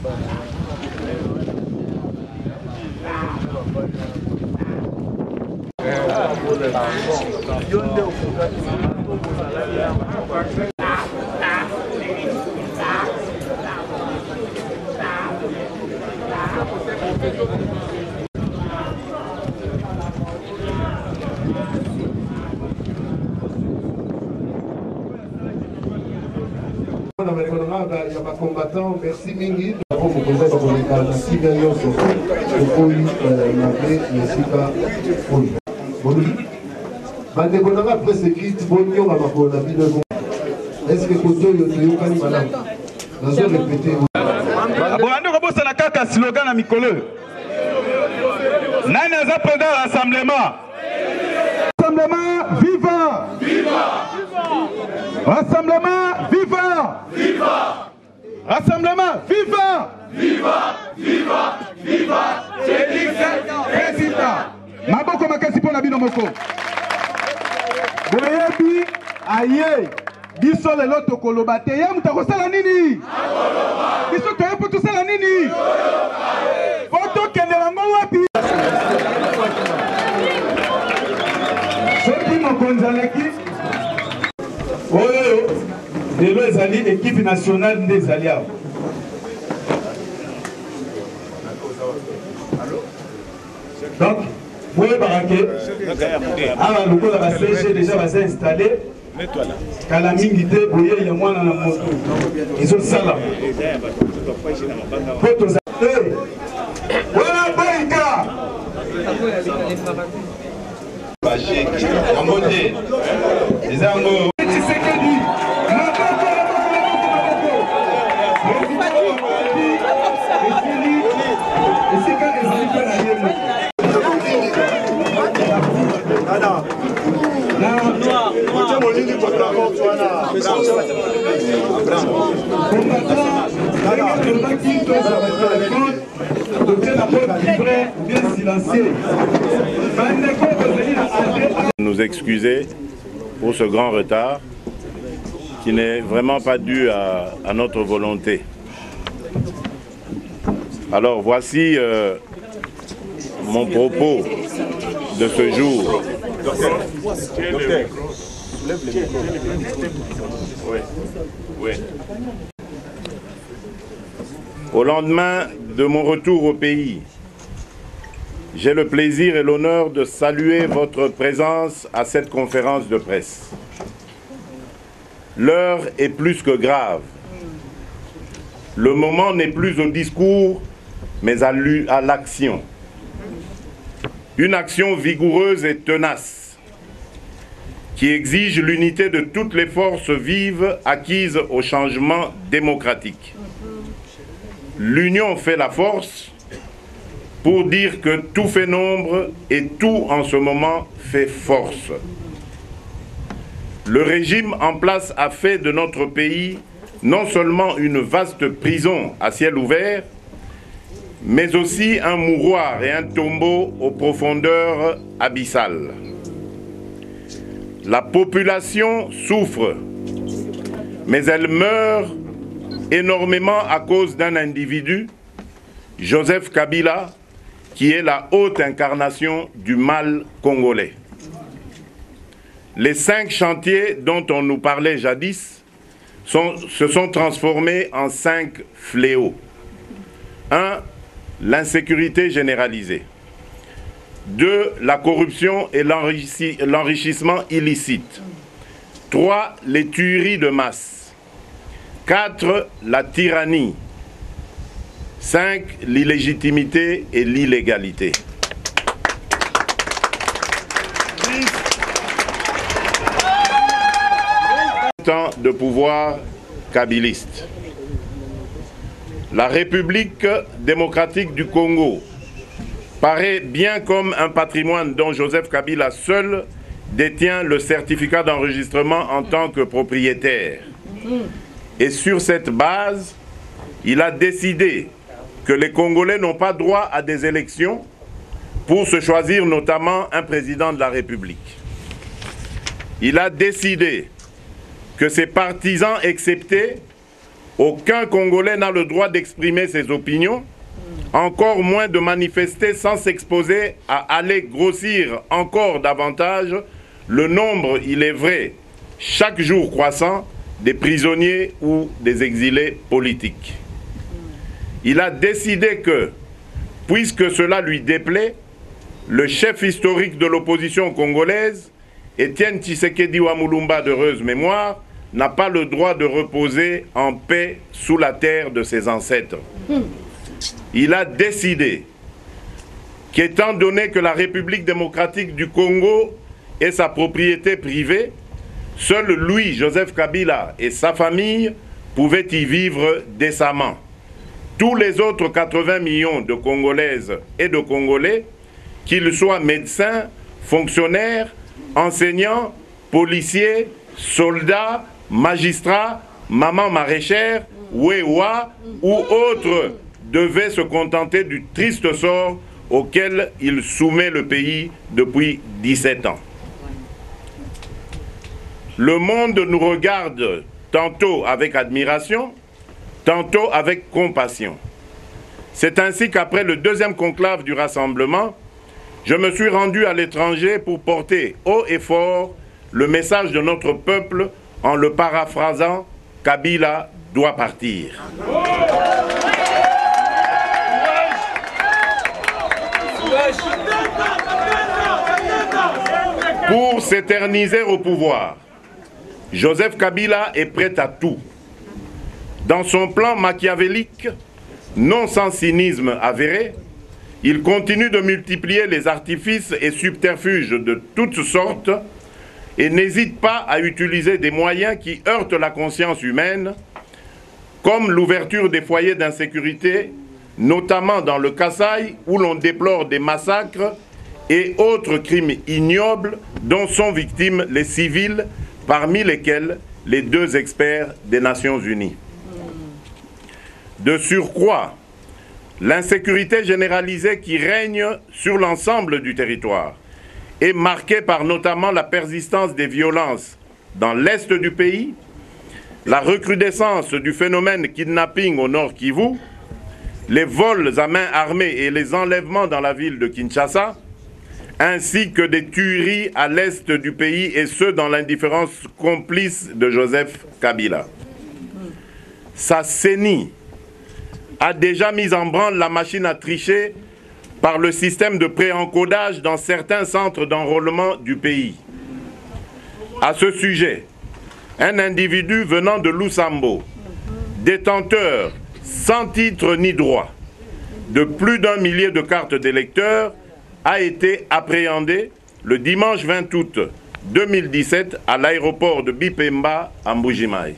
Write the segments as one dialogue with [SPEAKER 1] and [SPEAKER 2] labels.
[SPEAKER 1] Il y a ma combattant, merci Mingi. Vous posez pour les 46 millions sur le pays, l'anglais, le Sika, oui. Bandekona après ce qui est bon, on va pour la vie de vous. Est-ce que côté de Yokani Madame, nous allons répéter.
[SPEAKER 2] Bon, on a kaka slogan à Mikolo. Nani a président rassemblement. Rassemblement vivant. Rassemblement vivant. Rassemblement vivant. Président. Maboko makasi pour la bino moko. Boyebi aye. Biso le loto kolobate. Ya mutako sala nini? Biso toye pour tout sala nini? Foto kende lango wapi? Soki mokonzi aleki. Oyo lelo ezali équipe nationale nde ezali awa. Donc, vous voyez baraké, awa lokola ba CG déjà va s'installer. Kala mingi te boye ya mwana na moto. Izo sala. Photo za. Voilà Baïka. Baché, Amboté. Les Ango.
[SPEAKER 3] Nous excuser pour ce grand retard qui n'est vraiment pas dû à notre volonté. Alors voici mon propos de ce jour. Oui. Au lendemain de mon retour au pays, j'ai le plaisir et l'honneur de saluer votre présence à cette conférence de presse. L'heure est plus que grave. Le moment n'est plus au discours, mais à l'action. Une action vigoureuse et tenace, qui exige l'unité de toutes les forces vives acquises au changement démocratique. L'union fait la force, pour dire que tout fait nombre et tout en ce moment fait force. Le régime en place a fait de notre pays non seulement une vaste prison à ciel ouvert, mais aussi un mouroir et un tombeau aux profondeurs abyssales. La population souffre, mais elle meurt énormément à cause d'un individu, Joseph Kabila, qui est la haute incarnation du mal congolais. Les 5 chantiers dont on nous parlait jadis se sont transformés en 5 fléaux. 1. L'insécurité généralisée. 2. La corruption et l'enrichissement illicite. 3. Les tueries de masse. 4. La tyrannie. 5. L'illégitimité et l'illégalité. 10 ans de pouvoir kabiliste. La République démocratique du Congo paraît bien comme un patrimoine dont Joseph Kabila seul détient le certificat d'enregistrement en tant que propriétaire. Et sur cette base, il a décidé que les Congolais n'ont pas droit à des élections pour se choisir notamment un président de la République. Il a décidé que ses partisans exceptés Aucun Congolais n'a le droit d'exprimer ses opinions, encore moins de manifester sans s'exposer à aller grossir encore davantage le nombre, il est vrai, chaque jour croissant, des prisonniers ou des exilés politiques. Il a décidé que, puisque cela lui déplaît, le chef historique de l'opposition congolaise, Étienne Tshisekedi Wamulumba d'heureuse mémoire, n'a pas le droit de reposer en paix sous la terre de ses ancêtres. Il a décidé qu'étant donné que la République démocratique du Congo est sa propriété privée, seul lui, Joseph Kabila, et sa famille pouvaient y vivre décemment. Tous les autres 80 millions de Congolaises et de Congolais, qu'ils soient médecins, fonctionnaires, enseignants, policiers, soldats, magistrats, mamans maraîchères, wewa ou autres, devaient se contenter du triste sort auquel il soumet le pays depuis 17 ans. Le monde nous regarde tantôt avec admiration, tantôt avec compassion. C'est ainsi qu'après le deuxième conclave du rassemblement, je me suis rendu à l'étranger pour porter haut et fort le message de notre peuple en le paraphrasant, Kabila doit partir. Pour s'éterniser au pouvoir, Joseph Kabila est prêt à tout. Dans son plan machiavélique, non sans cynisme avéré, il continue de multiplier les artifices et subterfuges de toutes sortes et n'hésite pas à utiliser des moyens qui heurtent la conscience humaine, comme l'ouverture des foyers d'insécurité, notamment dans le Kasaï, où l'on déplore des massacres et autres crimes ignobles dont sont victimes les civils, parmi lesquels les 2 experts des Nations Unies. De surcroît, l'insécurité généralisée qui règne sur l'ensemble du territoire est marquée par notamment la persistance des violences dans l'est du pays, la recrudescence du phénomène kidnapping au nord Kivu, les vols à main armée et les enlèvements dans la ville de Kinshasa, ainsi que des tueries à l'est du pays et ce dans l'indifférence complice de Joseph Kabila. Sa CENI a déjà mis en branle la machine à tricher par le système de préencodage dans certains centres d'enrôlement du pays. À ce sujet, un individu venant de Lusambo, détenteur sans titre ni droit de plus d'1 millier de cartes d'électeurs, a été appréhendé le dimanche 20 août 2017 à l'aéroport de Bipemba à Mbujimaï.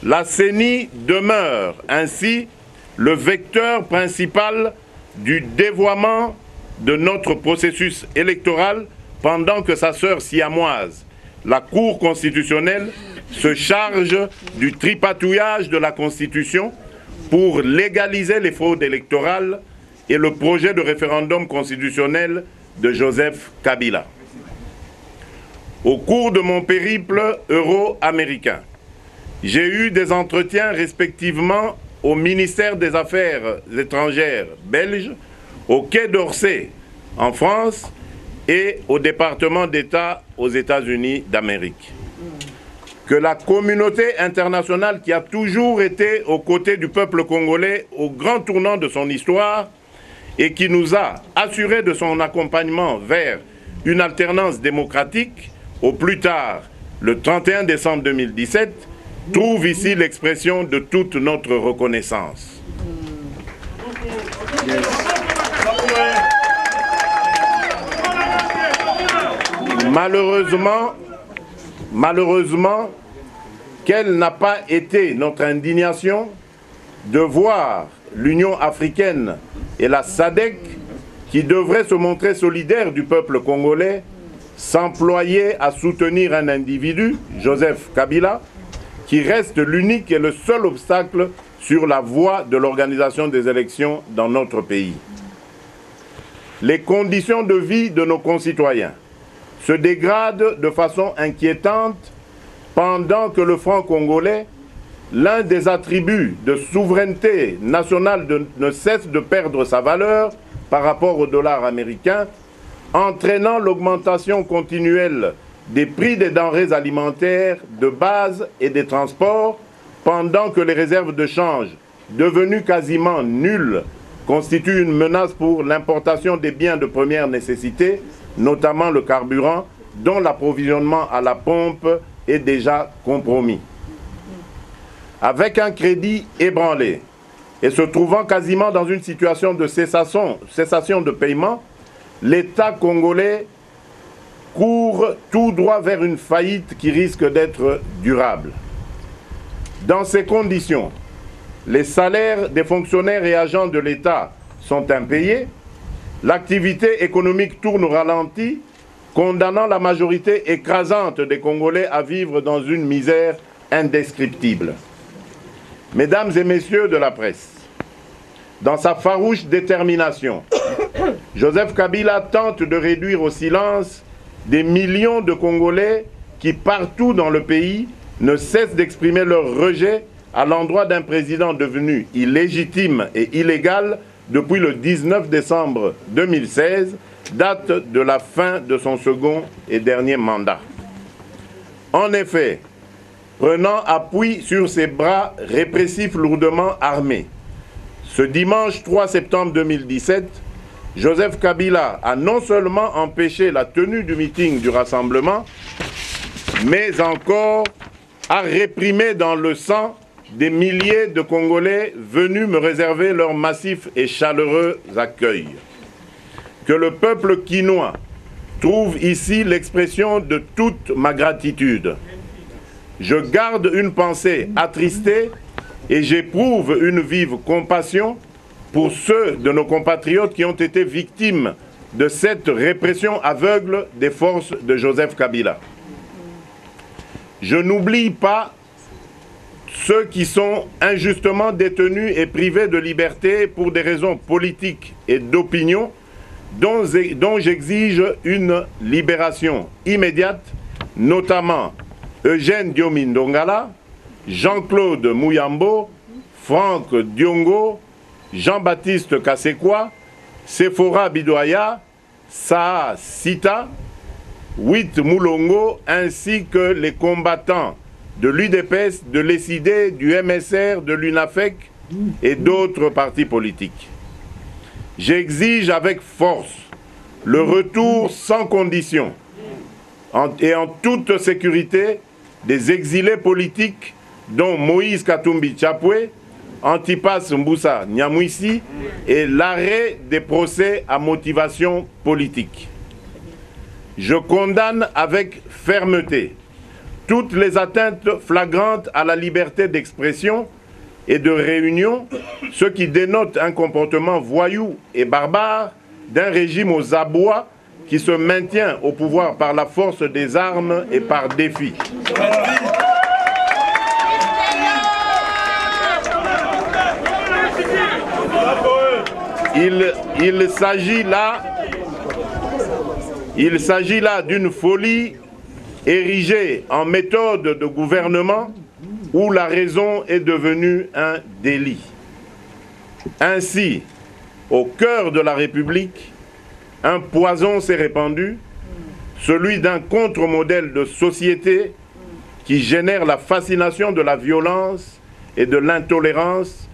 [SPEAKER 3] La CENI demeure ainsi le vecteur principal du dévoiement de notre processus électoral pendant que sa sœur siamoise, la Cour constitutionnelle, se charge du tripatouillage de la Constitution pour légaliser les fraudes électorales et le projet de référendum constitutionnel de Joseph Kabila. Au cours de mon périple euro-américain, j'ai eu des entretiens respectivement au ministère des Affaires étrangères belge, au Quai d'Orsay en France et au département d'État aux États-Unis d'Amérique. Que la communauté internationale qui a toujours été aux côtés du peuple congolais au grand tournant de son histoire et qui nous a assuré de son accompagnement vers une alternance démocratique, au plus tard le 31 décembre 2017, trouve ici l'expression de toute notre reconnaissance. Malheureusement, quelle n'a pas été notre indignation de voir l'Union africaine et la SADC, qui devraient se montrer solidaires du peuple congolais, s'employer à soutenir un individu, Joseph Kabila, qui reste l'unique et le seul obstacle sur la voie de l'organisation des élections dans notre pays. Les conditions de vie de nos concitoyens se dégradent de façon inquiétante pendant que le franc congolais, l'un des attributs de souveraineté nationale ne cesse de perdre sa valeur par rapport au dollar américain, entraînant l'augmentation continuelle des prix des denrées alimentaires de base et des transports, pendant que les réserves de change, devenues quasiment nulles, constituent une menace pour l'importation des biens de première nécessité, notamment le carburant, dont l'approvisionnement à la pompe est déjà compromis. Avec un crédit ébranlé et se trouvant quasiment dans une situation de cessation de paiement, l'État congolais court tout droit vers une faillite qui risque d'être durable. Dans ces conditions, les salaires des fonctionnaires et agents de l'État sont impayés, l'activité économique tourne au ralenti, condamnant la majorité écrasante des Congolais à vivre dans une misère indescriptible. Mesdames et messieurs de la presse, dans sa farouche détermination, Joseph Kabila tente de réduire au silence des millions de Congolais qui, partout dans le pays, ne cessent d'exprimer leur rejet à l'endroit d'un président devenu illégitime et illégal depuis le 19 décembre 2016, date de la fin de son second et dernier mandat. En effet, prenant appui sur ses bras répressifs lourdement armés, ce dimanche 3 septembre 2017, Joseph Kabila a non seulement empêché la tenue du meeting du rassemblement, mais encore a réprimé dans le sang des milliers de Congolais venus me réserver leur massif et chaleureux accueil. Que le peuple quinois trouve ici l'expression de toute ma gratitude. Je garde une pensée attristée et j'éprouve une vive compassion pour ceux de nos compatriotes qui ont été victimes de cette répression aveugle des forces de Joseph Kabila. Je n'oublie pas ceux qui sont injustement détenus et privés de liberté pour des raisons politiques et d'opinion, dont j'exige une libération immédiate, notamment Eugène Diomi Ndongala, Jean-Claude Mouyambo, Franck Diongo, Jean-Baptiste Kasekwa, Sephora Bidoya, Saha Sita, Wit Moulongo, ainsi que les combattants de l'UDPS, de l'ESID, du MSR, de l'UNAFEC et d'autres partis politiques. J'exige avec force le retour sans condition et en toute sécurité des exilés politiques dont Moïse Katumbi Tchapwe, Antipas Mbusa Nyamwisi et l'arrêt des procès à motivation politique. Je condamne avec fermeté toutes les atteintes flagrantes à la liberté d'expression et de réunion, ce qui dénote un comportement voyou et barbare d'un régime aux abois qui se maintient au pouvoir par la force des armes et par défi. Il s'agit là d'une folie érigée en méthode de gouvernement où la raison est devenue un délit. Ainsi, au cœur de la République, un poison s'est répandu, celui d'un contre-modèle de société qui génère la fascination de la violence et de l'intolérance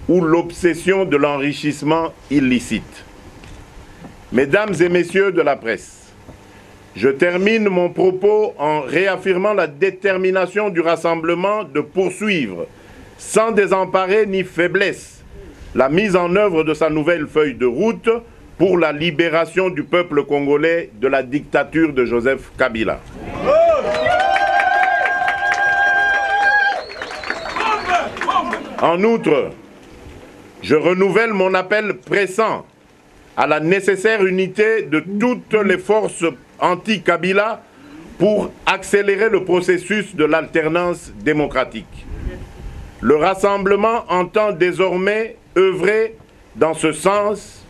[SPEAKER 3] ou l'obsession de l'enrichissement illicite. Mesdames et messieurs de la presse, je termine mon propos en réaffirmant la détermination du rassemblement de poursuivre, sans désemparer ni faiblesse, la mise en œuvre de sa nouvelle feuille de route pour la libération du peuple congolais de la dictature de Joseph Kabila. En outre, je renouvelle mon appel pressant à la nécessaire unité de toutes les forces anti-Kabila pour accélérer le processus de l'alternance démocratique. Le rassemblement entend désormais œuvrer dans ce sens.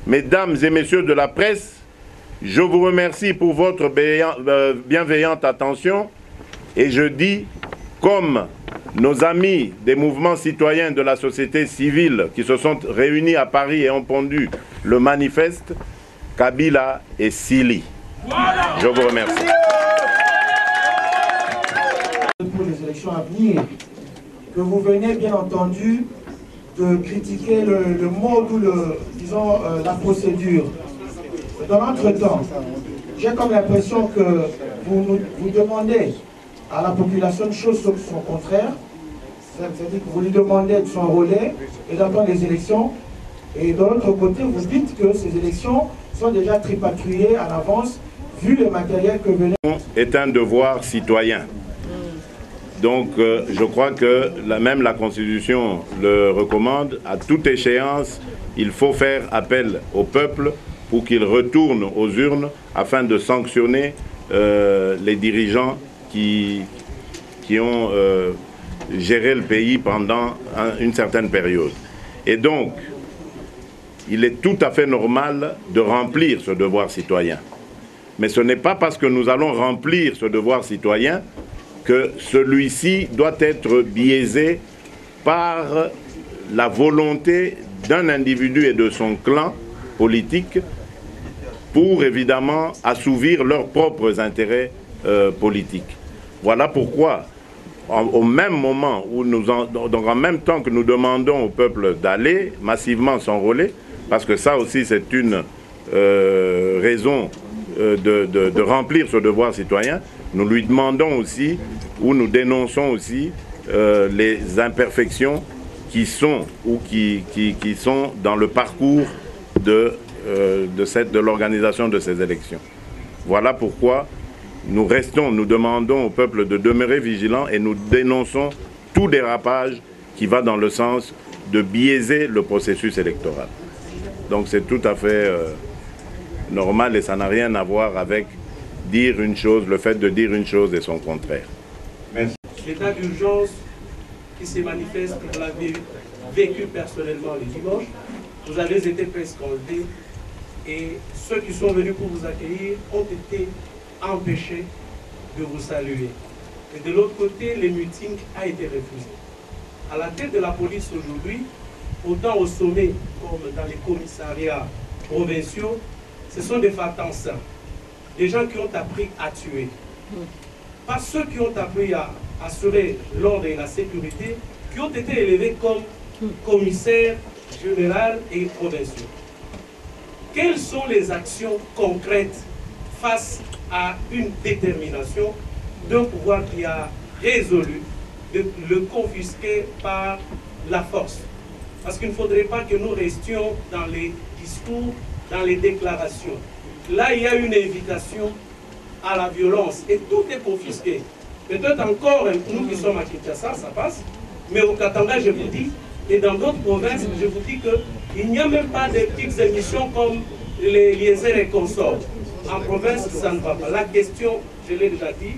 [SPEAKER 3] Mesdames et messieurs de la presse, je vous remercie pour votre bienveillante attention et je dis, comme nos amis des mouvements citoyens de la société civile qui se sont réunis à Paris et ont pondu le manifeste, Kabila et Sili. Je vous remercie.
[SPEAKER 4] Pour les élections à venir, que vous venez bien entendu de critiquer le mode ou disons, la procédure. Dans l'entretemps, j'ai comme l'impression que vous demandez à la population de choses son contraire, c'est-à-dire que vous lui demandez de son relais et d'attendre les élections, et de l'autre côté, vous dites que ces élections sont déjà tripatouillées à l'avance, vu le matériel que venez...
[SPEAKER 3] est un devoir citoyen. Donc je crois que même la Constitution le recommande, à toute échéance, il faut faire appel au peuple pour qu'il retourne aux urnes afin de sanctionner les dirigeants qui ont géré le pays pendant une certaine période. Et donc, il est tout à fait normal de remplir ce devoir citoyen. Mais ce n'est pas parce que nous allons remplir ce devoir citoyen que celui-ci doit être biaisé par la volonté d'un individu et de son clan politique pour évidemment assouvir leurs propres intérêts politiques. Voilà pourquoi, au même moment où donc en même temps que nous demandons au peuple d'aller massivement s'enrôler, parce que ça aussi c'est une raison de remplir ce devoir citoyen, nous lui demandons aussi, ou nous dénonçons aussi, les imperfections qui sont dans le parcours de l'organisation de ces élections. Voilà pourquoi nous demandons au peuple de demeurer vigilant et nous dénonçons tout dérapage qui va dans le sens de biaiser le processus électoral. Donc c'est tout à fait normal et ça n'a rien à voir avec dire une chose, le fait de dire une chose et son contraire. Merci.
[SPEAKER 5] L'état d'urgence qui se manifeste, vous l'avez vécu personnellement le dimanche, vous avez été presque enlevés et ceux qui sont venus pour vous accueillir ont été empêchés de vous saluer. Et de l'autre côté, le meeting a été refusé. À la tête de la police aujourd'hui, autant au sommet comme dans les commissariats provinciaux, ce sont des fatans, des gens qui ont appris à tuer. Pas ceux qui ont appris à assurer l'ordre et la sécurité, qui ont été élevés comme commissaires généraux et provinciaux. Quelles sont les actions concrètes face à une détermination d'un pouvoir qui a résolu de le confisquer par la force? Parce qu'il ne faudrait pas que nous restions dans les discours, dans les déclarations. Là, il y a une invitation à la violence et tout est confisqué. Peut-être encore, nous qui sommes à Kinshasa, ça passe, mais au Katanga, je vous dis, et dans d'autres provinces, je vous dis qu'il n'y a même pas de petites émissions comme les liaisons et consorts. En province, ça ne va pas. La question, je l'ai déjà dit,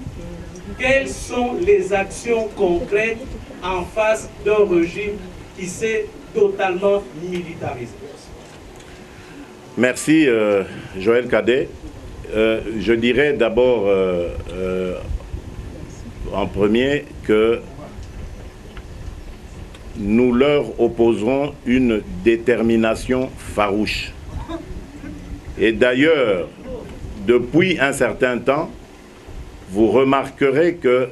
[SPEAKER 5] quelles sont les actions concrètes en face d'un régime qui s'est totalement militarisé?
[SPEAKER 3] Merci Joël Cadet. Je dirais d'abord en premier que nous leur opposerons une détermination farouche. Et d'ailleurs, depuis un certain temps, vous remarquerez que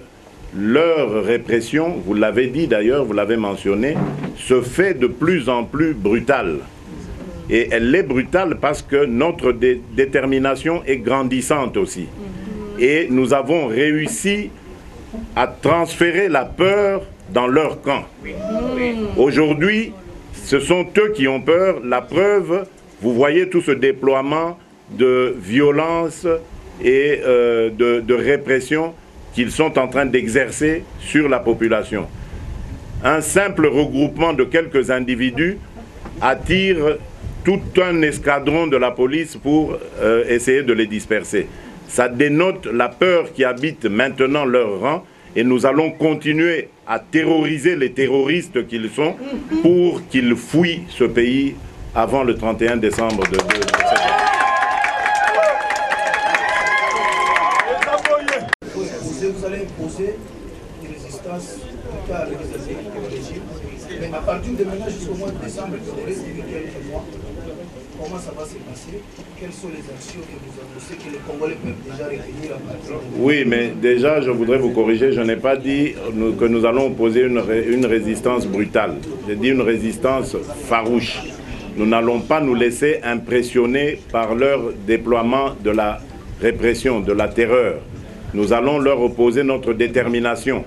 [SPEAKER 3] leur répression, vous l'avez dit d'ailleurs, vous l'avez mentionné, se fait de plus en plus brutale. Et elle est brutale parce que notre détermination est grandissante aussi. Et nous avons réussi à transférer la peur dans leur camp. Aujourd'hui, ce sont eux qui ont peur. La preuve, vous voyez tout ce déploiement de violence et de répression qu'ils sont en train d'exercer sur la population. Un simple regroupement de quelques individus attire tout un escadron de la police pour essayer de les disperser. Ça dénote la peur qui habite maintenant leur rang et nous allons continuer à terroriser les terroristes qu'ils sont pour qu'ils fuient ce pays avant le 31 décembre de cette année.
[SPEAKER 4] Vous allez imposer une résistance cas avec le régime. Mais à partir de maintenant jusqu'au mois de décembre, il reste quelques mois. Comment ça va se passer? Quelles sont les actions que vous annoncez que les Congolais peuvent déjà retenir à partir de...
[SPEAKER 3] Oui, mais déjà, je voudrais vous corriger. Je n'ai pas dit que nous allons opposer une résistance brutale. J'ai dit une résistance farouche. Nous n'allons pas nous laisser impressionner par leur déploiement de la répression, de la terreur. Nous allons leur opposer notre détermination.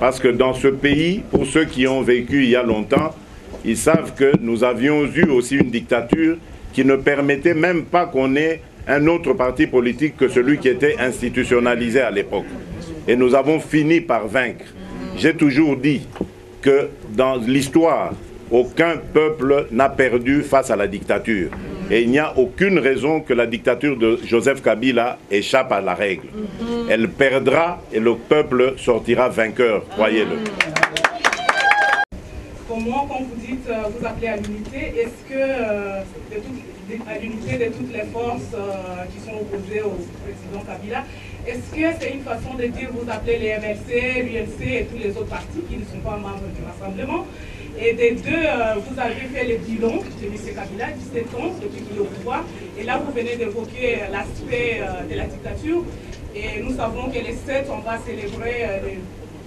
[SPEAKER 3] Parce que dans ce pays, pour ceux qui ont vécu il y a longtemps, ils savent que nous avions eu aussi une dictature qui ne permettait même pas qu'on ait un autre parti politique que celui qui était institutionnalisé à l'époque. Et nous avons fini par vaincre. J'ai toujours dit que dans l'histoire, aucun peuple n'a perdu face à la dictature. Et il n'y a aucune raison que la dictature de Joseph Kabila échappe à la règle. Elle perdra et le peuple sortira vainqueur, croyez-le.
[SPEAKER 6] Comment, quand vous dites, vous appelez à l'unité, est-ce que à l'unité de toutes les forces qui sont opposées au président Kabila, est-ce que c'est une façon de dire, vous appelez les MLC, l'UNC et tous les autres partis qui ne sont pas membres du rassemblement? Et des deux, vous avez fait le bilan de M. Kabila, 17 ans depuis qu'il est au pouvoir, et là vous venez d'évoquer l'aspect de la dictature, et nous savons que les 7, on va célébrer le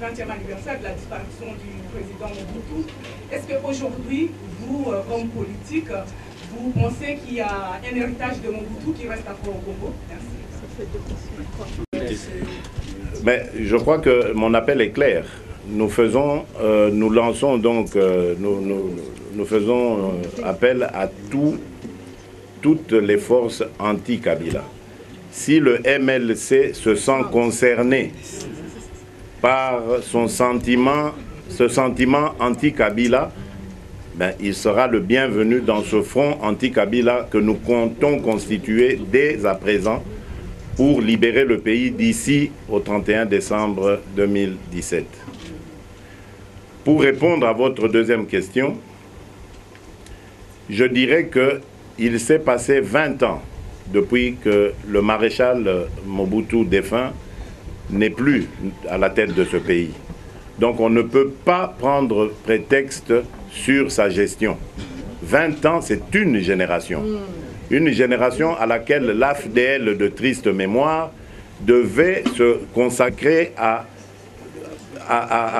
[SPEAKER 6] 20e anniversaire de la disparition du président Mobutu. Est-ce qu'aujourd'hui, vous, comme politique, vous pensez qu'il y a un héritage de Mobutu qui reste encore au Congo? Merci.
[SPEAKER 3] Mais je crois que mon appel est clair. Nous lançons donc, nous faisons appel à toutes les forces anti-Kabila. Si le MLC se sent concerné par ce sentiment anti-Kabila, ben, il sera le bienvenu dans ce front anti-Kabila que nous comptons constituer dès à présent pour libérer le pays d'ici au 31 décembre 2017. Pour répondre à votre deuxième question, je dirais qu'il s'est passé 20 ans depuis que le maréchal Mobutu défunt n'est plus à la tête de ce pays. Donc on ne peut pas prendre prétexte sur sa gestion. 20 ans, c'est une génération. Une génération à laquelle l'AFDL de triste mémoire devait se consacrer à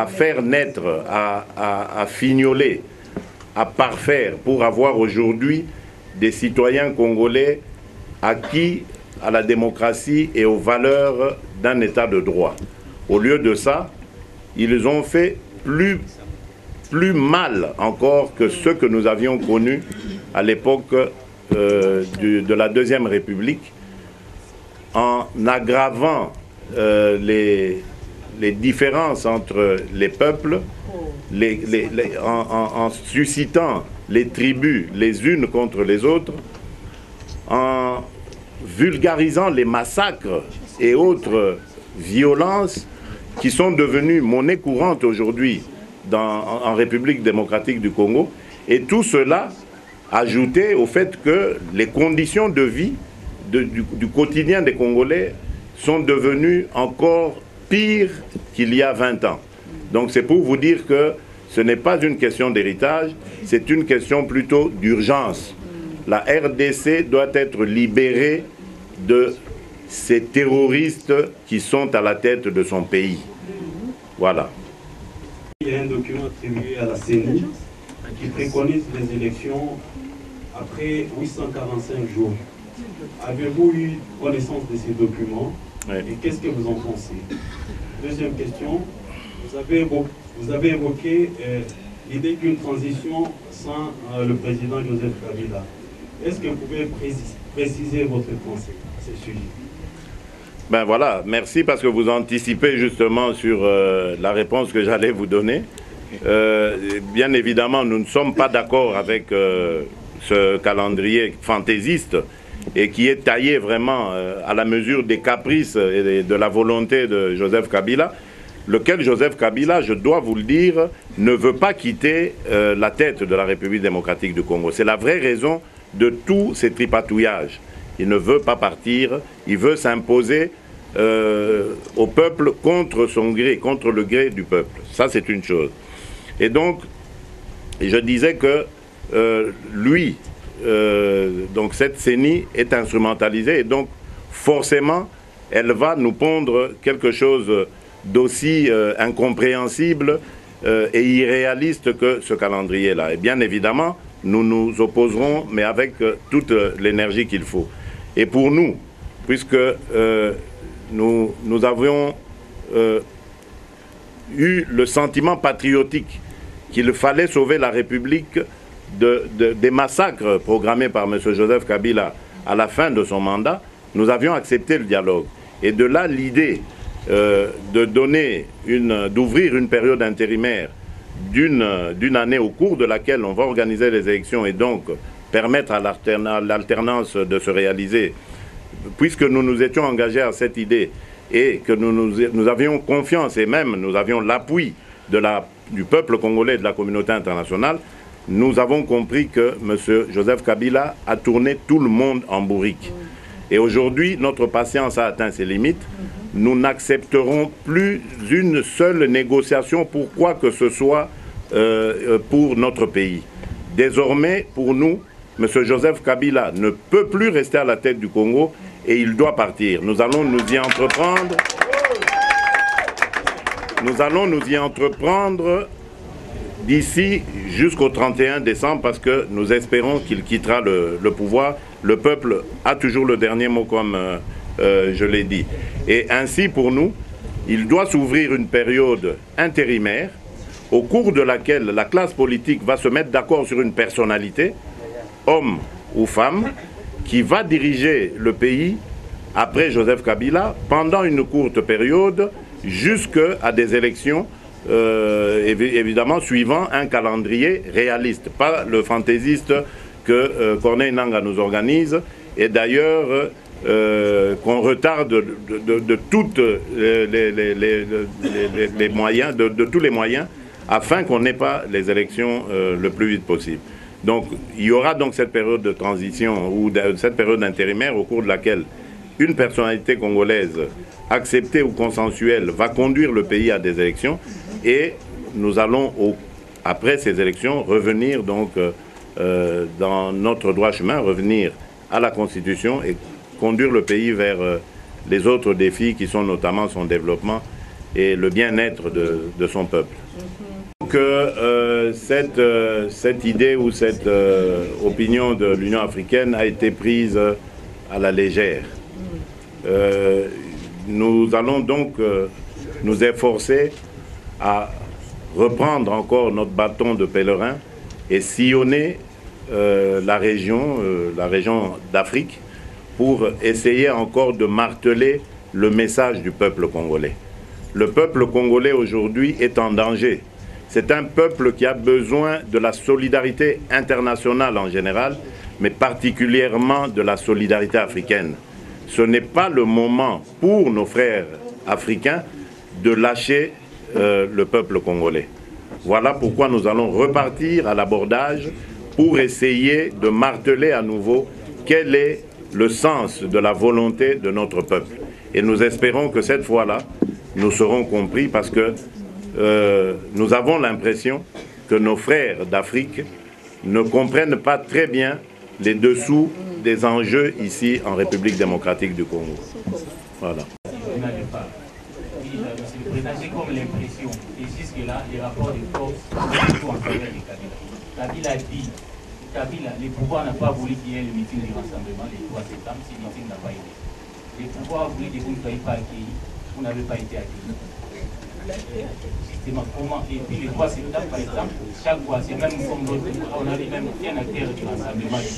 [SPEAKER 3] faire naître, à fignoler, à parfaire, pour avoir aujourd'hui des citoyens congolais acquis à la démocratie et aux valeurs d'un état de droit. Au lieu de ça, ils ont fait plus mal encore que ceux que nous avions connus à l'époque de la Deuxième République, en aggravant les différences entre les peuples, en suscitant les tribus les unes contre les autres, en vulgarisant les massacres et autres violences qui sont devenues monnaie courante aujourd'hui en République démocratique du Congo. Et tout cela ajouté au fait que les conditions de vie du quotidien des Congolais sont devenues encore pires qu'il y a 20 ans. Donc c'est pour vous dire que ce n'est pas une question d'héritage, c'est une question plutôt d'urgence. La RDC doit être libérée de ces terroristes qui sont à la tête de son pays. Voilà.
[SPEAKER 7] Il y a un document attribué à la CENI qui préconise les élections après 845 jours. Avez-vous eu connaissance de ces documents? Oui. Et qu'est-ce que vous en pensez? Deuxième question, vous avez évoqué l'idée d'une transition sans le président Joseph Kabila. Est-ce que vous pouvez préciser votre pensée à ce sujet?
[SPEAKER 3] Ben voilà, merci parce que vous anticipez justement sur la réponse que j'allais vous donner. Bien évidemment, nous ne sommes pas d'accord avec ce calendrier fantaisiste et qui est taillé vraiment à la mesure des caprices et de la volonté de Joseph Kabila, lequel Joseph Kabila, je dois vous le dire, ne veut pas quitter la tête de la République démocratique du Congo. C'est la vraie raison de tous ces tripatouillages. Il ne veut pas partir, il veut s'imposer au peuple contre son gré, contre le gré du peuple. Ça, c'est une chose. Et donc, je disais que donc cette CENI est instrumentalisée et donc forcément, elle va nous pondre quelque chose d'aussi incompréhensible et irréaliste que ce calendrier-là. Et bien évidemment, nous nous opposerons, mais avec toute l'énergie qu'il faut. Et pour nous, puisque nous avions eu le sentiment patriotique qu'il fallait sauver la République des massacres programmés par M. Joseph Kabila à la fin de son mandat, nous avions accepté le dialogue. Et de là, l'idée d'ouvrir une période intérimaire d'une année au cours de laquelle on va organiser les élections et donc permettre à l'alternance de se réaliser, puisque nous nous étions engagés à cette idée et que nous avions confiance et même nous avions l'appui du peuple congolais et de la communauté internationale, nous avons compris que M. Joseph Kabila a tourné tout le monde en bourrique. Et aujourd'hui, notre patience a atteint ses limites. Nous n'accepterons plus une seule négociation pour quoi que ce soit pour notre pays. Désormais, pour nous, M. Joseph Kabila ne peut plus rester à la tête du Congo et il doit partir. Nous allons nous y entreprendre. Nous allons nous y entreprendre d'ici jusqu'au 31 décembre parce que nous espérons qu'il quittera le pouvoir. Le peuple a toujours le dernier mot, comme je l'ai dit. Et ainsi, pour nous, il doit s'ouvrir une période intérimaire au cours de laquelle la classe politique va se mettre d'accord sur une personnalité, homme ou femme, qui va diriger le pays après Joseph Kabila pendant une courte période jusqu'à des élections évidemment suivant un calendrier réaliste, pas le fantaisiste que Corneille Nangaa nous organise et d'ailleurs qu'on retarde de tous les moyens afin qu'on n'ait pas les élections le plus vite possible. Donc il y aura donc cette période de transition ou cette période intérimaire au cours de laquelle une personnalité congolaise acceptée ou consensuelle va conduire le pays à des élections et nous allons, après ces élections, revenir donc dans notre droit chemin, revenir à la Constitution et conduire le pays vers les autres défis qui sont notamment son développement et le bien-être de son peuple. Donc cette idée ou cette opinion de l'Union africaine a été prise à la légère. Nous allons donc nous efforcer à reprendre encore notre bâton de pèlerin et sillonner la région d'Afrique pour essayer encore de marteler le message du peuple congolais. Le peuple congolais aujourd'hui est en danger. C'est un peuple qui a besoin de la solidarité internationale en général, mais particulièrement de la solidarité africaine. Ce n'est pas le moment pour nos frères africains de lâcher le peuple congolais. Voilà pourquoi nous allons repartir à l'abordage pour essayer de marteler à nouveau quel est le sens de la volonté de notre peuple. Et nous espérons que cette fois-là, nous serons compris parce que nous avons l'impression que nos frères d'Afrique ne comprennent pas très bien les dessous des enjeux ici en République démocratique du Congo. Voilà.
[SPEAKER 8] J'ai comme l'impression, et jusque-là, les rapports de force sont en faveur de Kabila. Kabila dit, le pouvoir n'a pas voulu qu'il y ait le meeting du rassemblement le 3 septembre, ce meeting n'a pas été. Le pouvoir voulait que vous ne soyez pas accueillis, vous n'avez pas été accueillis. Justement, comment? Et puis le 3 septembre, par exemple, chaque fois, c'est même comme d'autres, on avait même un acteur du rassemblement du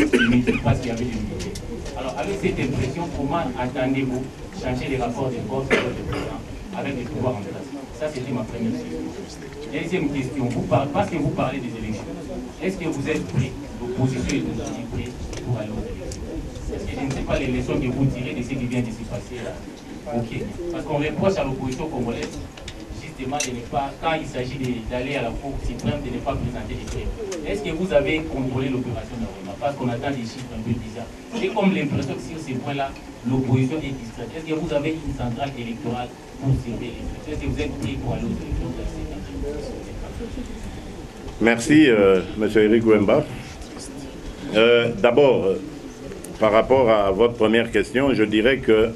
[SPEAKER 8] côté du meeting parce qu'il y avait le meeting. Alors, avec cette impression, comment attendez-vous changer les rapports de force avec le président, avec les pouvoirs en place? Ça, c'était ma première question. Deuxième question, parce que vous parlez des élections, est-ce que vous êtes prêts, l'opposition est aussi prête pour aller aux élections? Est-ce que je ne sais pas les leçons que vous tirez de ce qui vient de se passer là? Ok. Parce qu'on reproche à l'opposition congolaise justement de ne pas, quand il s'agit d'aller à la Cour suprême, de ne pas présenter les preuves. Est-ce que vous avez contrôlé l'opération d'enrôlement? Parce qu'on attend des chiffres un peu bizarres. J'ai comme l'impression que sur ces points-là, l'opposition est distraite. Est-ce que vous avez une centrale électorale pour surveiller les élections? Est-ce que vous êtes prêt pour aller aux élections?
[SPEAKER 3] Merci, M. Eric Wemba. D'abord, par rapport à votre première question, je dirais que,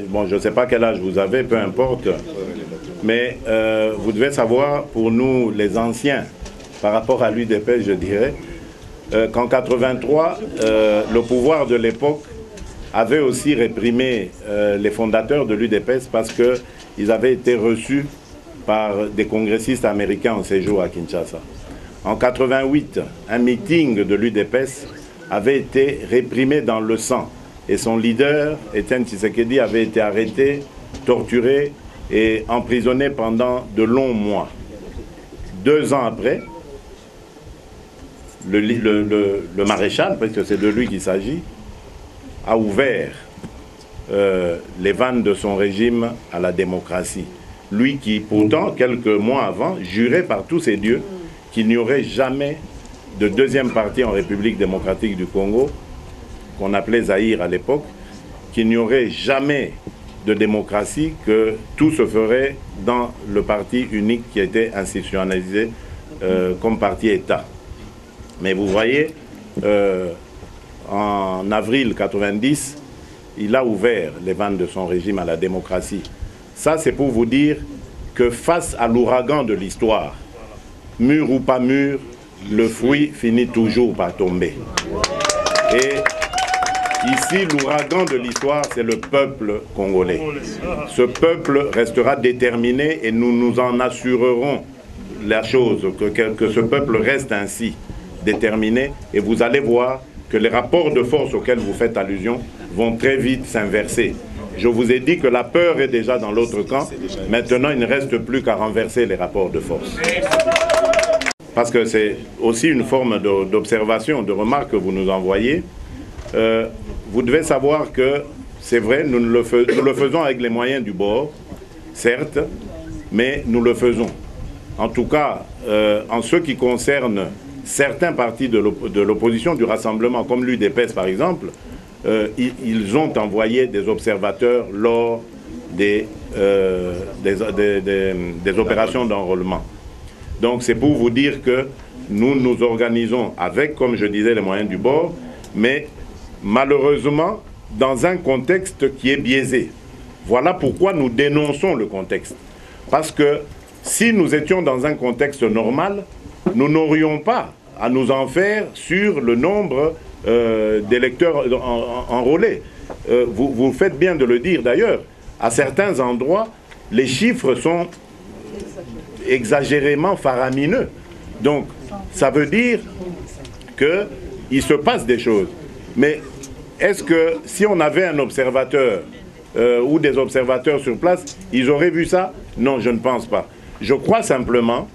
[SPEAKER 3] bon, je ne sais pas quel âge vous avez, peu importe, mais vous devez savoir, pour nous les anciens, par rapport à l'UDPS, je dirais, qu'en 83, le pouvoir de l'époque avait aussi réprimé les fondateurs de l'UDPS parce qu'ils avaient été reçus par des congressistes américains en séjour à Kinshasa. En 88, un meeting de l'UDPS avait été réprimé dans le sang et son leader, Etienne Tshisekedi, avait été arrêté, torturé et emprisonné pendant de longs mois. 2 ans après, le maréchal, parce que c'est de lui qu'il s'agit, a ouvert les vannes de son régime à la démocratie. Lui qui, pourtant, quelques mois avant, jurait par tous ses dieux qu'il n'y aurait jamais de deuxième parti en République démocratique du Congo, qu'on appelait Zaïre à l'époque, qu'il n'y aurait jamais de démocratie, que tout se ferait dans le parti unique qui a été institutionnalisé comme parti-État. Mais vous voyez, en avril 90, il a ouvert les vannes de son régime à la démocratie. Ça, c'est pour vous dire que face à l'ouragan de l'histoire, mûr ou pas mûr, le fruit finit toujours par tomber. Et ici, l'ouragan de l'histoire, c'est le peuple congolais. Ce peuple restera déterminé et nous nous en assurerons la chose, que ce peuple reste ainsi déterminé. Et vous allez voir que les rapports de force auxquels vous faites allusion vont très vite s'inverser. Je vous ai dit que la peur est déjà dans l'autre camp. Maintenant, il ne reste plus qu'à renverser les rapports de force. Parce que c'est aussi une forme d'observation, de remarque que vous nous envoyez. Vous devez savoir que c'est vrai, nous le faisons avec les moyens du bord, certes, mais nous le faisons. En tout cas, en ce qui concerne certains partis de l'opposition, du rassemblement, comme l'UDPS par exemple, ils ont envoyé des observateurs lors des opérations d'enrôlement. Donc c'est pour vous dire que nous nous organisons avec, comme je disais, les moyens du bord, mais malheureusement dans un contexte qui est biaisé. Voilà pourquoi nous dénonçons le contexte. Parce que si nous étions dans un contexte normal, nous n'aurions pas à nous en faire sur le nombre d'électeurs enrôlés. Vous faites bien de le dire d'ailleurs. À certains endroits, les chiffres sont exagérément faramineux. Donc, ça veut dire qu'il se passe des choses. Mais est-ce que si on avait un observateur ou des observateurs sur place, ils auraient vu ça? Non, je ne pense pas. Je crois simplement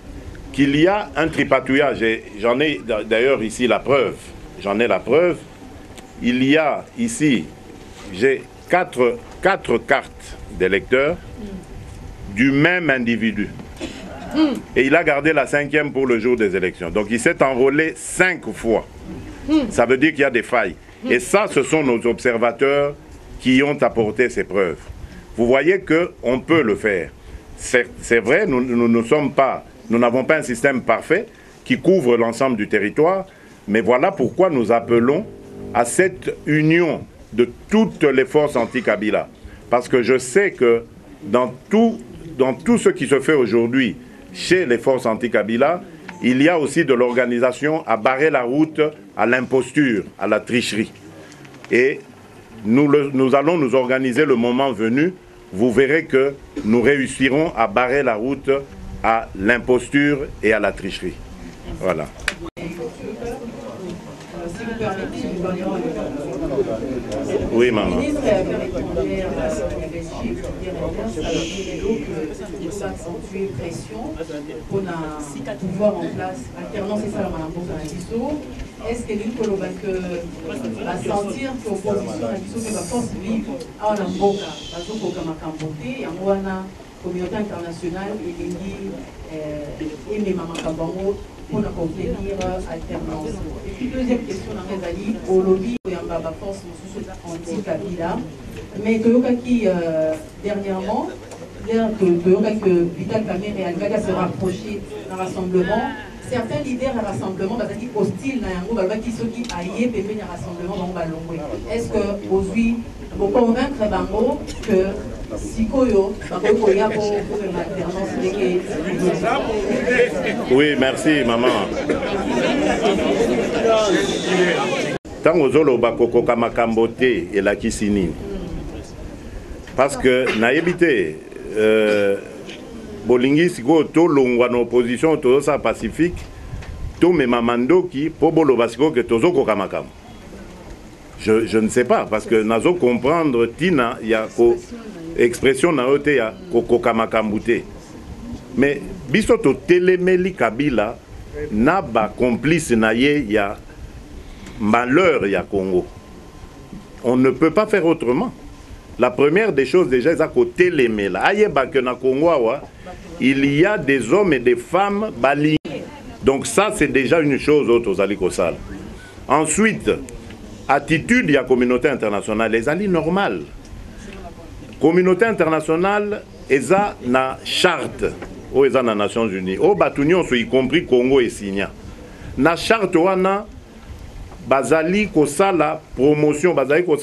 [SPEAKER 3] qu'il y a un tripatouillage, et j'en ai d'ailleurs ici la preuve. J'en ai la preuve. Il y a ici, j'ai quatre cartes d'électeurs du même individu. Et il a gardé la 5e pour le jour des élections. Donc il s'est enrôlé 5 fois. Ça veut dire qu'il y a des failles. Et ça, ce sont nos observateurs qui ont apporté ces preuves. Vous voyez qu'on peut le faire. C'est vrai, nous n'avons pas un système parfait qui couvre l'ensemble du territoire, mais voilà pourquoi nous appelons à cette union de toutes les forces anti-Kabila. Parce que je sais que dans tout ce qui se fait aujourd'hui chez les forces anti-Kabila, il y a aussi de l'organisation à barrer la route à l'imposture, à la tricherie. Et nous allons nous organiser le moment venu. Vous verrez que nous réussirons à barrer la route à l'imposture et à la tricherie. Voilà. Oui, maman.
[SPEAKER 9] Est-ce que nous pouvons sentir que l'opposition a une force vive à Mboka, parce que Makambote, communauté internationale et Mema Makambango pour contenir alternance. Et puis deuxième question dans les alliés, au lobby, il y a une force anti-Kabila. Mais qui dernièrement, que Vital Kamerhe a se rapprocher d'un rassemblement. Certains leaders du rassemblement sont hostiles qui sont aillés pour venir rassemblement. Est-ce que aujourd'hui, vous convaincre Bango que Sikoyo, pour l'alternance
[SPEAKER 3] Oui, merci maman. Tango zolo bakoko kamakambote et la kisini. Parce que naïbité bolingi siko to longwa na opposition to sa pacifique to me mamandoki po bolo basiko que tozo ko kamakam. Je ne sais pas parce que nazo comprendre tina ya ko expression na ote ya ko kamakambute. Mais biso to telemeli Kabila na ba complice na ye ya malheur ya Congo. On ne peut pas faire autrement. La première des choses déjà, c'est à côté les mêles. Il y a des hommes et des femmes balinés. Donc ça, c'est déjà une chose aux alikosal. Ensuite, attitude de la communauté internationale, les alliés normales. Communauté internationale, ils ont une charte aux Nations Unies. Au Batunion, y compris Congo et Signa. Na charte wana bazali ko sala promotion bazali ko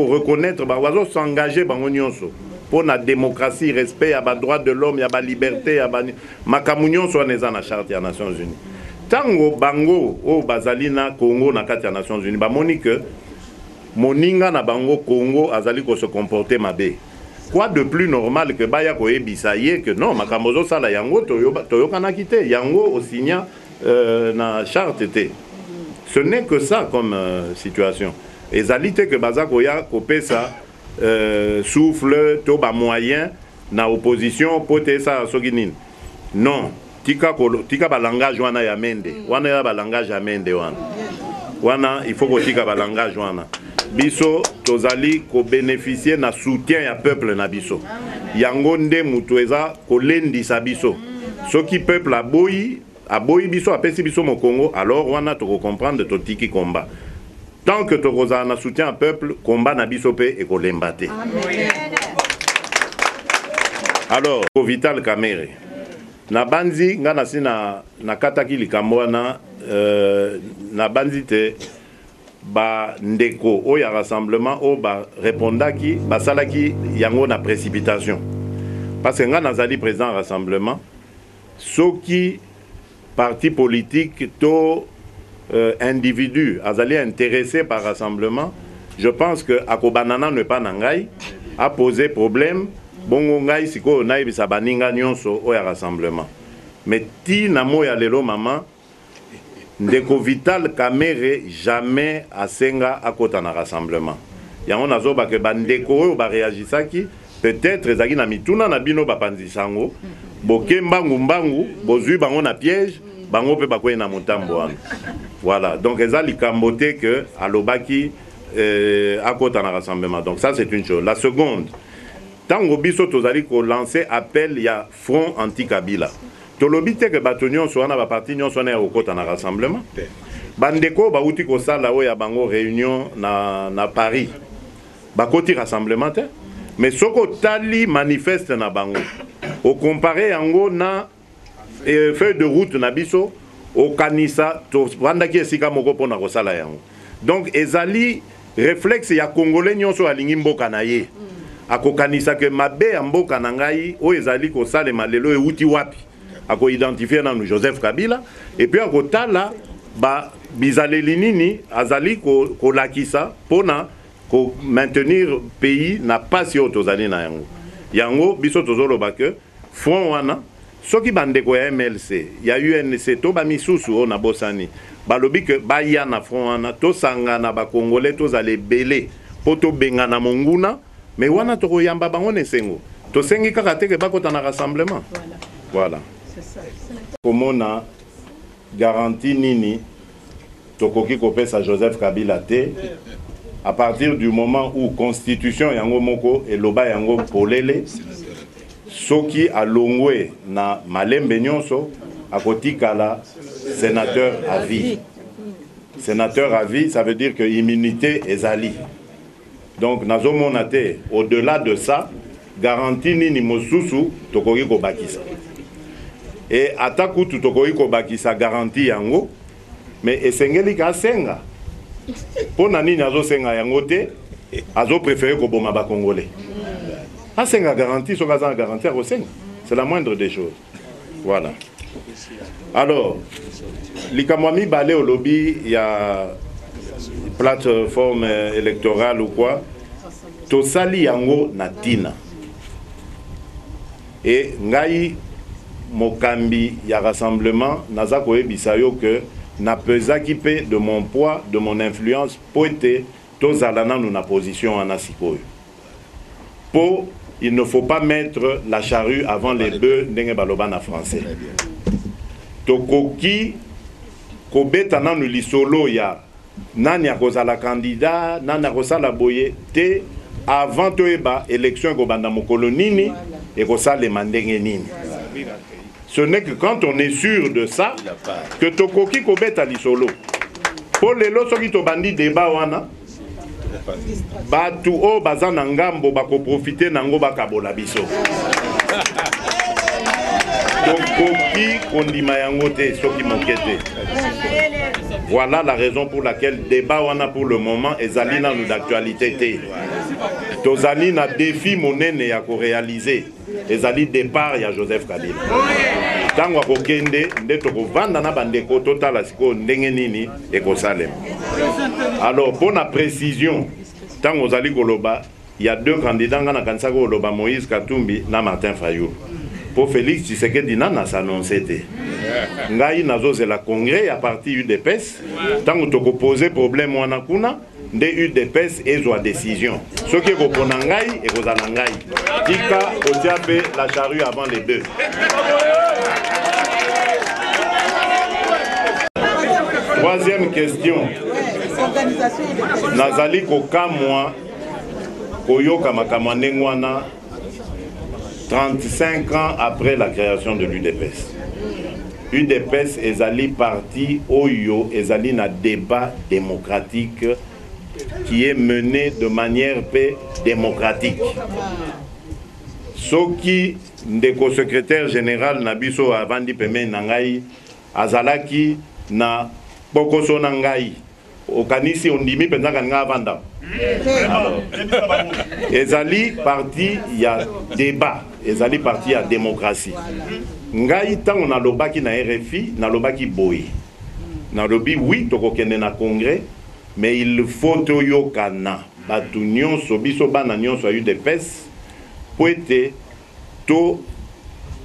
[SPEAKER 3] reconnaître bazo s'engager bango nyonso pour la démocratie, respect à ba droit de l'homme, ya ba liberté, ya ba makamunyon so neza na charte ya Nations Unies. Tango bango o bazali na Congo na kati ya Nations Unies ba moni que moninga na bango Congo azali ko se comporter mabe. Quoi de plus normal que baya ko ebisa ye que non makamozo sala yango toyo kana kité yango o signa na charte té. Ce n'est que ça comme situation. Et zalité que Bazakoya copé ça souffle toba moyen na opposition pote ça soginin. Non, tika ba langage wana ya mende. Wana ya ba langage ya mende wana. Wana il faut que tika ba langage wana. Biso tozali ko bénéficier na soutien ya peuple na biso. Yango nde mutu eza ko lendi sa biso. Soki peuple aboyi aboyi biso apesi biso mo Congo, alors wana to comprendre to tiki combat. Tant que to na soutien au peuple, combat na biso pe e ko lembate. Alors, au Vital Kamerhe. Na banzi ngana sina na kataki likambo na na banzi te ba ndeko o ya rassemblement o ba répondaki ba salaki yango na précipitation. Parce que ngana zali président rassemblement soki parti politique, tout individu, azali intéressé par rassemblement, je pense que Akobanana ne pas nangai a posé problème. Bongo ngai siko nai bisabaninga nyonso o ya rassemblement. Mais ti namo ya lelo maman, ndeko Vital Kamerhe jamais asenga akota na rassemblement. Yango nazoba ke bandeko o ba réagisaki, peut-être ezaki na mituna na bino bapanzi sango. Boke mbangu mbangu, bozui bango na piège, bango pe bakoye na motambo wana. Voilà, donc eza likambote que alobaki akota na rassemblement. Donc ça c'est une chose. La seconde, tango biso tozali ko lancer appel ya front anti-Kabila. Tolobi te que batonion so wana ba parti nyon so na akota na rassemblement. Bandeko ba uti ko sala o ya bango réunion na Paris. Bakoti rassemblement te. Mais soko tali manifeste na bango. Au comparé yango na feuille de route na biso au kanisa to wanda ki esika moko pona ko sala yango. Donc ezali réflexe ya congolais nyonso alingi mboka na ye. Ako kanisa ke mabe ya mboka na ngai o ezali ko sale malelo e uti wapi. Ako identifier na Joseph Kabila et puis ako tala ba bizaleli nini azali ko lakisa pona ko maintenir pays na pas si otozali na yango. Yango biso tozolo ba que front wana soki bandeko ya MLC ya UNC to ba misusu o na bosani balobi que ba ya na front wana to sangana ba congolais to zale belé poto benga na monguna mais wana to yamba bango nesengo to sengi kaka te ke bakota na rassemblement. Voilà. C'est ça. Comment na garantie nini to koki kopesa Joseph Kabila te à partir du moment où constitution yango moko et loba yango polele soki alongwe na malembe nyonso akotikala sénateur à vie. Sénateur à vie, ça veut dire que immunité ezali. Donc nazomona te au-delà de ça, garantie nini mosusu tokoki kobakisa. Et atakutu tokoki kobakisa garantie yango, mais esengeli ka senga. Pona nini azo senga yango te, azo préféré koboma ba congolais. Asenga garantie, so kaza garantie ko senga. C'est la moindre des choses. Voilà. Alors, likamwami balé au lobby, il y a plateforme électorale ou quoi. Tosali yango natina. Et ngai mokambi ya rassemblement naza koyebisa yo que na pesaki pe de mon poids, de mon influence po ete tozalana nous na position en asikoyo. Po il ne faut pas mettre la charrue avant les bœufs ndenge baloba na français. Tokoki kobeta nanu lisolo ya nani akozala candidat, nani akozala boye te avant toeba élection kobanda mokolo nini et kosalema ndenge nini. Ce n'est que quand on est sûr de ça que tokoki kobeta lisolo. Pour les lots soki tobandi débat wana batu o bazana ngambo bako profiter nango bakabola biso. Tokoki kondima yango te soki mokete. Voilà la raison pour laquelle débat wana pour le moment ezali na nous d'actualité te. Tozali na défi monene ya ko réaliser. Ezali départ ya Joseph Kabila. Tango akokende nde tokovanda na bandeko totala siko ndenge nini ekosalema. Alors pour la précision, tango ozali koloba, il y a deux candidats ngana kanisa koloba Moïse Katumbi na Martin Fayulu. Pour Félix Tshisekedi nana s'annoncer te. Ngai nazozela congrès à partir UDPS, tango toko poser problème wana kuna de UDPS ezwa décision. Ce qui kopona ngai et kozala ngai. Tika otiape la charrue avant les bœufs. Troisième question. Nazali kokamwa koyoka makamwa ndengwana 35 ans après la création de l'UDPS. UDPS ezali parti oyo ezali na débat démocratique qui est mené de manière démocratique. Soki ndeko secrétaire général Nabiso avandi peme nangai azalaki na bokoso nangai okanisi ondimi penza kanga avanda. Ezali parti ya débat, ezali parti ya démocratie. Ngai tango na lobaki na RFI, na lobaki boy. Na lobi oui tokokende na congrès, mais il faut toyokana batu nyonso biso bana nyonso a UDPS po ete to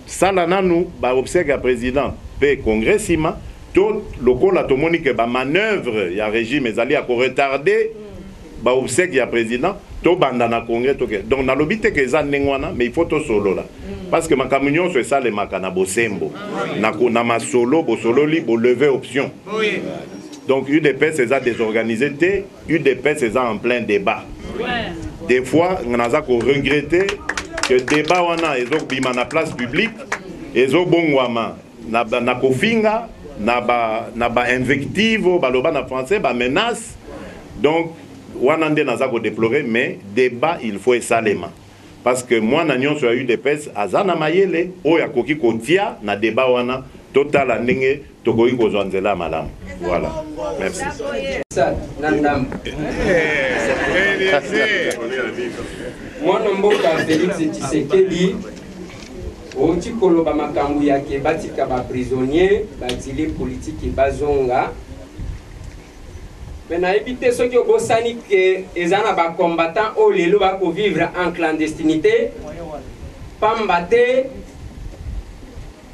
[SPEAKER 3] sala nanu ba obsèque ya président pe congrès sima to lokola tomoni ke ba manœuvre ya régime ezali a ko retarder ba obsèque ya président to banda na congrès to ke donc na lobi te ke za ndengwana mais il faut to solo là parce que makambo nyonso esale makana bosembo na masolo bosololi bo lever option. Donc UDPS est désorganisé, UDPS est en plein débat. Des fois, on a regretté que le débat est na place publique, et bongwama na kofinga, na ba invective, baloba na français, ba menace. Donc, on a déploré, mais débat il faut salement. Parce que moi, n'ayons sur UDPS, azana mayele, o ya koki kotia na débat wana total andenge tokoki kozwanzela malamu. Voilà. Merci.
[SPEAKER 10] Mwana mboka Félix Tshisekedi oti koloba makambo yake batika ba prisonnier batili politique bazonga. Mais na éviter ceux qui obosani que ezana ba combattants au lelo ba ko vivre en clandestinité pambate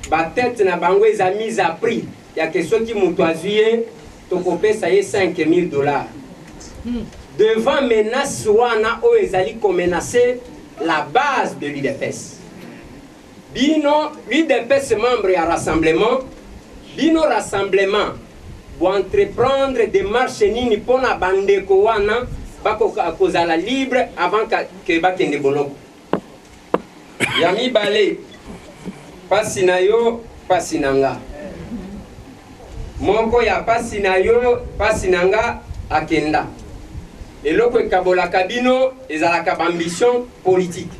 [SPEAKER 10] ba tête na bango eza mise à prix. Il y a que ceux qui m'ont choisi tokopé ça y est $5,000. Devant menace wana o ezali ko menacer la base de l'UDPS. Bino l'UDPS membre ya rassemblement bino rassemblement pour entreprendre des marches nini pona bandeko wana bako kozala libre avant que bakende boloko. Yami Balé, Pasinayo, Pasinanga. Moko ya Pasinayo, Pasinanga, Akenda. Et l'autre Kabola Kabino, ils ont la ambition politique.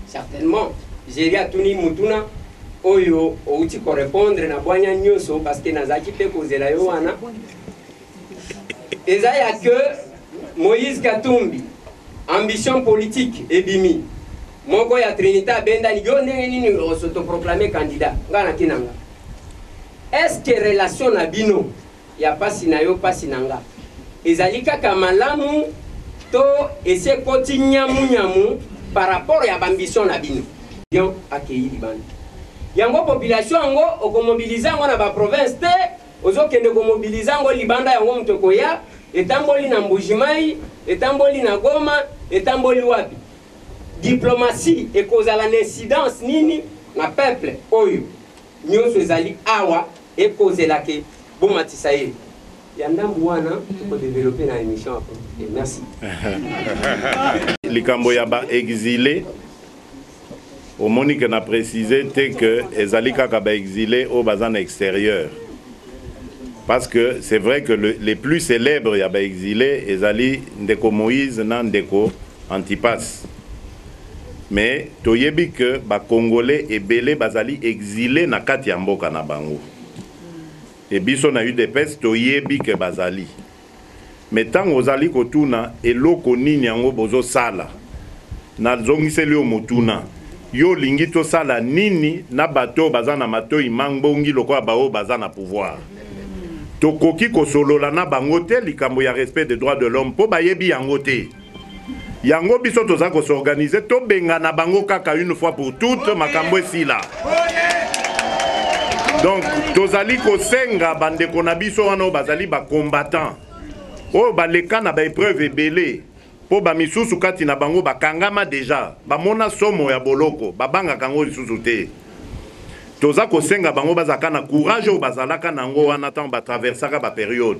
[SPEAKER 10] Certainement, j'ai dit à Tuni Mutuna, Oyo, Outi correspondre na Boanya Nyoso, parce que Nazaki pe kozela yo wana. Et ça y a que Moïse Katumbi, ambition politique, et Bimi. Moko ya Trinita Benda, yo neni s'autoproclamé candidat. Ngana kinanga. Est-ce que relation na bino, ya Pasinayo, Pasinanga? Ezalika kamalamu, to ese koti nyamu par rapport à l'ambition na bino. Bien accueilli libandi. Yango population yango okomobiliza ngo na ba province te, ozokende komobiliza ngo libanda yango mtokoya, etamboli na Mbujimai, etamboli na Goma, etamboli wapi. Diplomatie ekozala na incidence nini na peuple oyo. Nyonso ezali awa ekozela ke bomatisa ye. Yandambuana pour développer la émission après. Et merci.
[SPEAKER 3] Likambo yaba exilé. Au Monique n'a précisé que Ezalika kaba exilé au bazan extérieur. Parce que c'est vrai que les plus célèbres yaba exilé Ezali Ndeko Moïse Nandeko Antipas. Mais toyebi que ba Congolais et Belé bazali exilé na kati ya mboka na bango. Et biso na eu des pestes toyebi ke bazali. Mais tant ozali kotuna eloko nini yango bozo sala. Na zongiseli o motuna. Yo lingi to sala nini na bato bazana mato imangbongi loko bao bazana pouvoir. Tokoki kosolola na bango te likambo ya respect des droits de l'homme po bayebi yango te. Yango biso toza ko s'organiser to benga na bango kaka une fois pour toutes makambo esila. Donc, tozali ko senga bande konabiso wana bazali ba combattant. O ba leka na ba épreuve ebele. Po ba misusu kati na bango ba kangama déjà. Ba mona somo ya boloko, ba banga kango lisusu te. Toza ko senga bango bazaka na courage o bazalaka nango wana tant ba traversaka ba période.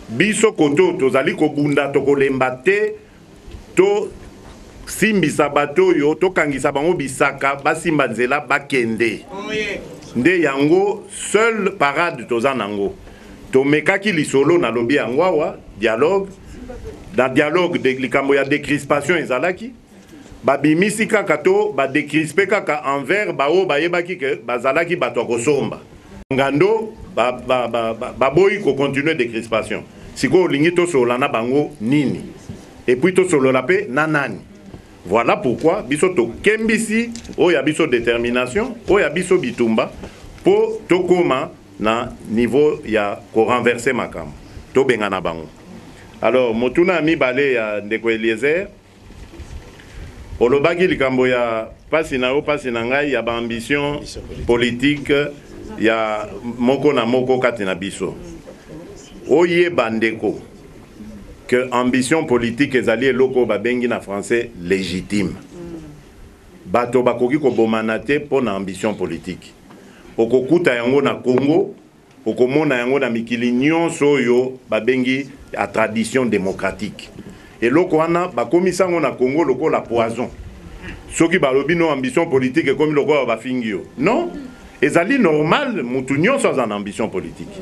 [SPEAKER 3] Biso koto tozali ko bunda to kolemba te to simbisa bato yo to kangisa bango bisaka basimba nzela bakende. Nde yango seul parade tozanango. Tomekaki lisolo na lobi angwawa dialogue. Dans dialogue de likambo ya décrispation ezalaki. Babimisi kaka to ba décrisper kaka envers bao bayebaki ke bazalaki bato kosomba. Ngando baboyi ko continuer décrispation. Siko lingi to solana bango nini. Et puis to solo la paix nanani. Voilà pourquoi biso to kembisi o ya biso détermination o ya biso bitumba pour to koma na niveau ya ko renverser makam to benga na bango. Alors motuna mi balé ya Ndeko Eliezer olobaki likambo ya pasi na o pasi na ngai ya ba ambition politique ya moko na moko kati na biso oye bandeko que ambition politique ezali eloko babengi na français légitime. Bato bakoki ko bomana te pona ambition politique. Okokuta yango na Congo, okomona yango na mikili nyonso oyo babengi a tradition démocratique. Eloko wana bakomisa yango na Congo loko la poison. Soki balobi no ambition politique e komi loko ba fingio. Non, ezali normal mutu nyonso za ambition politique.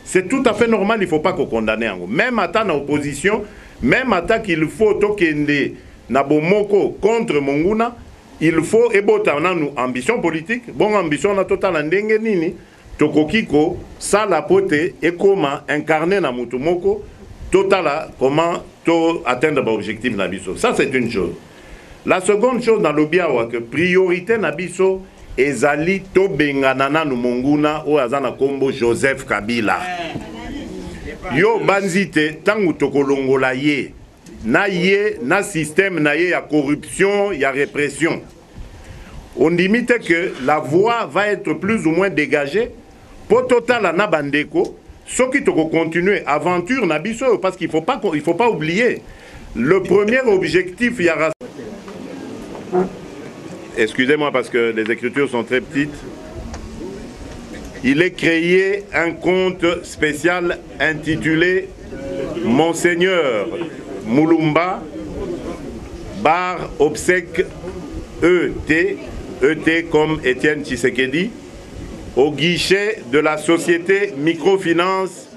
[SPEAKER 3] C'est tout à fait normal, il ne faut pas qu'on condamne. Même à ta opposition, même à ta qu'il faut tokende nabomoko contre Monguna, il faut ebota na nous ambition politique, bon ambition na total ndenge nini, tokokiko ça la pote et comment incarner na mutumoko total comment to atteindre l'objectif na biso. Ça c'est une chose. La seconde chose dans le biawa que priorité na biso ezali to benganana nu monguna o azana kombo Joseph Kabila. Yo banzite tangu tokolongola ye na système na ye ya corruption, ya répression. On limite que la voie va être plus ou moins dégagée pour total na bandeko ce qui toko continuer aventure na biso parce qu'il faut pas oublier le premier objectif ya. Excusez-moi parce que les écritures sont très petites. Il est créé un compte spécial intitulé Monseigneur Moulumba bar obsèque ET ET comme Étienne Tshisekedi, au guichet de la société Microfinance